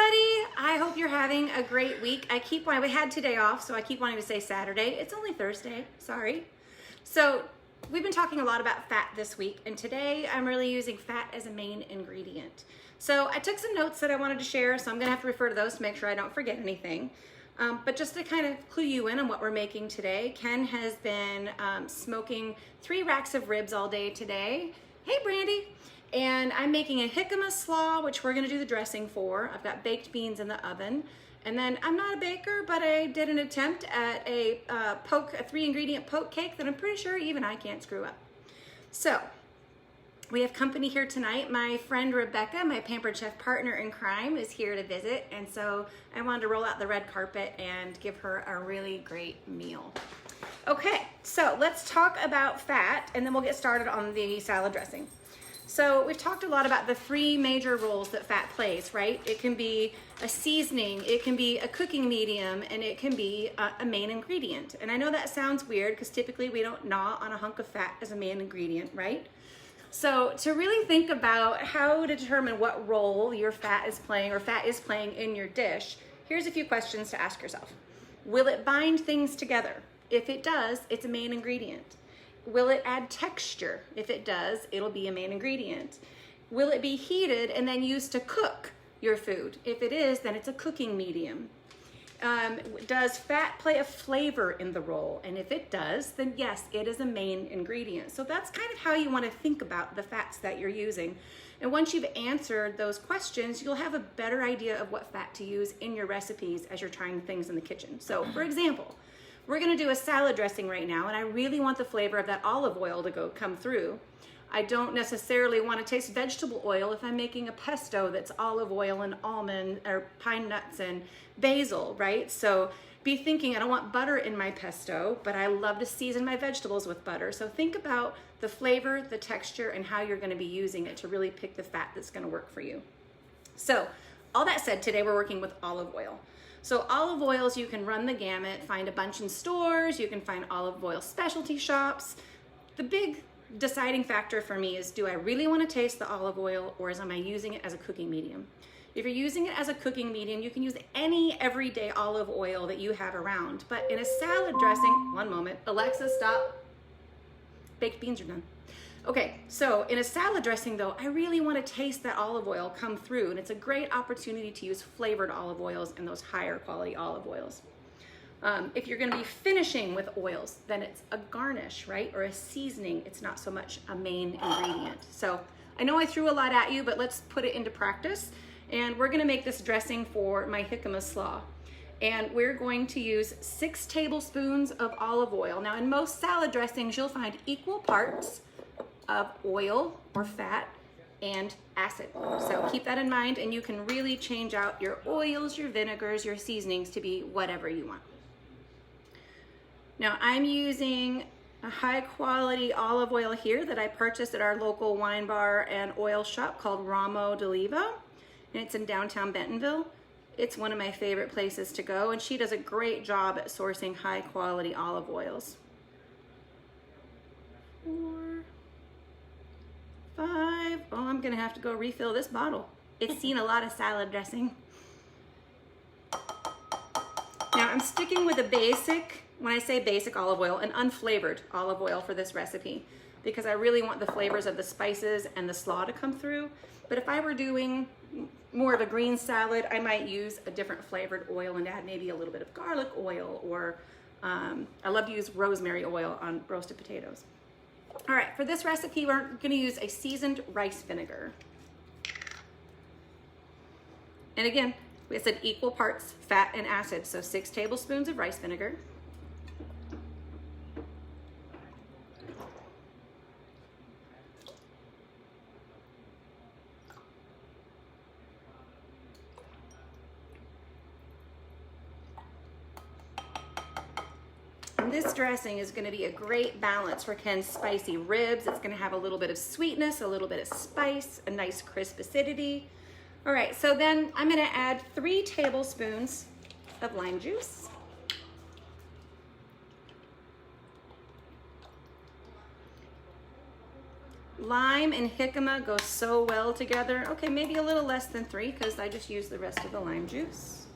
everybody. I hope you're having a great week. We had today off, so I keep wanting to say Saturday. It's only Thursday, sorry. So we've been talking a lot about fat this week, and today I'm really using fat as a main ingredient. So I took some notes that I wanted to share, so I'm gonna have to refer to those to make sure I don't forget anything. But just to kind of clue you in on what we're making today, Ken has been smoking 3 racks of ribs all day today. Hey, Brandy. And I'm making a Jicama Slaw, which we're gonna do the dressing for. I've got baked beans in the oven. And then I'm not a baker, but I did an attempt at a 3-ingredient poke cake that I'm pretty sure even I can't screw up. So, we have company here tonight. My friend Rebecca, my Pampered Chef partner in crime, is here to visit. And so I wanted to roll out the red carpet and give her a really great meal. Okay, so let's talk about fat and then we'll get started on the salad dressing. So we've talked a lot about the 3 major roles that fat plays, right? It can be a seasoning, it can be a cooking medium, and it can be a main ingredient. And I know that sounds weird because typically we don't gnaw on a hunk of fat as a main ingredient, right? So to really think about how to determine what role your fat is playing or fat is playing in your dish, here's a few questions to ask yourself. Will it bind things together? If it does, it's a main ingredient. Will it add texture? If it does, it'll be a main ingredient. Will it be heated and then used to cook your food? If it is, then it's a cooking medium. Does fat play a flavor in the role? And if it does, then yes, it is a main ingredient. So that's kind of how you want to think about the fats that you're using. And once you've answered those questions, you'll have a better idea of what fat to use in your recipes as you're trying things in the kitchen. So for example, we're gonna do a salad dressing right now, and I really want the flavor of that olive oil to come through. I don't necessarily want to taste vegetable oil if I'm making a pesto that's olive oil and almond or pine nuts and basil, right? So be thinking, I don't want butter in my pesto, but I love to season my vegetables with butter. So think about the flavor, the texture, and how you're gonna be using it to really pick the fat that's gonna work for you. So all that said, today we're working with olive oil. So olive oils, you can run the gamut, find a bunch in stores, you can find olive oil specialty shops. The big deciding factor for me is, do I really want to taste the olive oil, or am I using it as a cooking medium? If you're using it as a cooking medium, you can use any everyday olive oil that you have around. But in a salad dressing, one moment, Alexa, stop. Baked beans are done. Okay, so in a salad dressing though, I really want to taste that olive oil come through, and it's a great opportunity to use flavored olive oils and those higher quality olive oils. If you're going to be finishing with oils, then it's a garnish, right? Or a seasoning. It's not so much a main ingredient. So I know I threw a lot at you, but let's put it into practice. And we're going to make this dressing for my Jicama Slaw. And we're going to use 6 tablespoons of olive oil. Now in most salad dressings, you'll find equal parts of oil or fat and acid. So keep that in mind, and you can really change out your oils, your vinegars, your seasonings to be whatever you want. Now I'm using a high quality olive oil here that I purchased at our local wine bar and oil shop called Ramo d'Oliva, and it's in downtown Bentonville. It's one of my favorite places to go, and she does a great job at sourcing high quality olive oils. 4, 5, oh, I'm gonna have to go refill this bottle. It's seen a lot of salad dressing. Now I'm sticking with a basic, when I say basic olive oil, an unflavored olive oil for this recipe, because I really want the flavors of the spices and the slaw to come through. But if I were doing more of a green salad, I might use a different flavored oil and add maybe a little bit of garlic oil, or I love to use rosemary oil on roasted potatoes. All right, for this recipe, we're gonna use a seasoned rice vinegar. And again, we said equal parts fat and acid, so 6 tablespoons of rice vinegar. This dressing is going to be a great balance for Ken's spicy ribs. It's going to have a little bit of sweetness, a little bit of spice, a nice crisp acidity. All right, so then I'm going to add 3 tablespoons of lime juice. lime and jicama go so well together. Okay, maybe a little less than 3 because I just used the rest of the lime juice.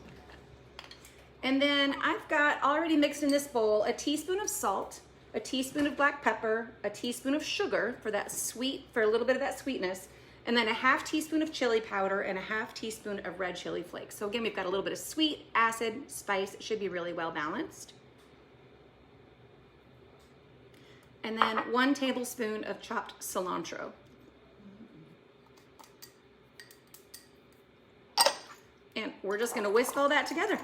And then I've got already mixed in this bowl a teaspoon of salt, a teaspoon of black pepper, a teaspoon of sugar for that sweet, for a little bit of that sweetness, and then a half teaspoon of chili powder and a half teaspoon of red chili flakes. So again, we've got a little bit of sweet, acid, spice. It should be really well balanced. And then 1 tablespoon of chopped cilantro. And we're just gonna whisk all that together.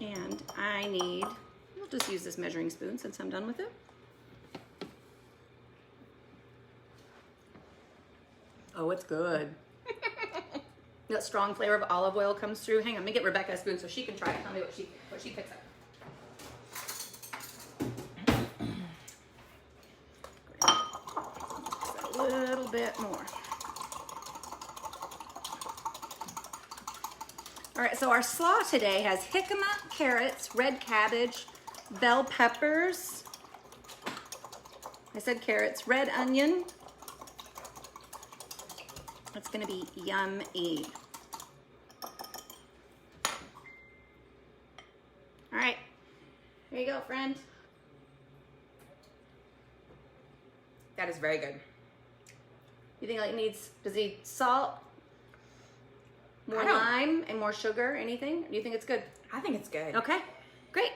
And I need, we'll just use this measuring spoon since I'm done with it. Oh, it's good. That strong flavor of olive oil comes through. Hang on, let me get Rebecca a spoon so she can try it. Tell me what she picks up. Just a little bit more. All right, so our slaw today has jicama, carrots, red cabbage, bell peppers. I said carrots, red onion. It's gonna be yummy. All right, here you go, friend. That is very good. You think like does it need salt? More lime and more sugar, anything? Do you think it's good? I think it's good. Okay, great.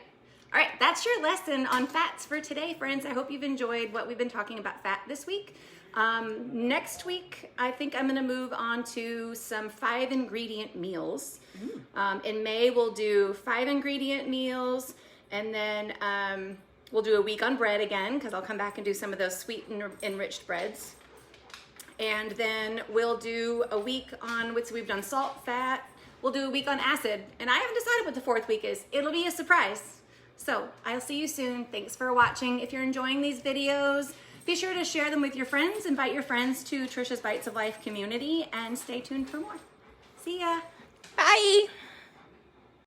All right, that's your lesson on fats for today, friends. I hope you've enjoyed what we've been talking about fat this week. Next week, I think I'm gonna move on to some 5-ingredient meals. In May, we'll do 5-ingredient meals, and then we'll do a week on bread again, because I'll come back and do some of those sweet and enriched breads. And then we'll do a week on, we've done salt, fat. We'll do a week on acid. And I haven't decided what the 4th week is. It'll be a surprise. So I'll see you soon. Thanks for watching. If you're enjoying these videos, be sure to share them with your friends. Invite your friends to Trisha's Bites of Life community and stay tuned for more. See ya. Bye.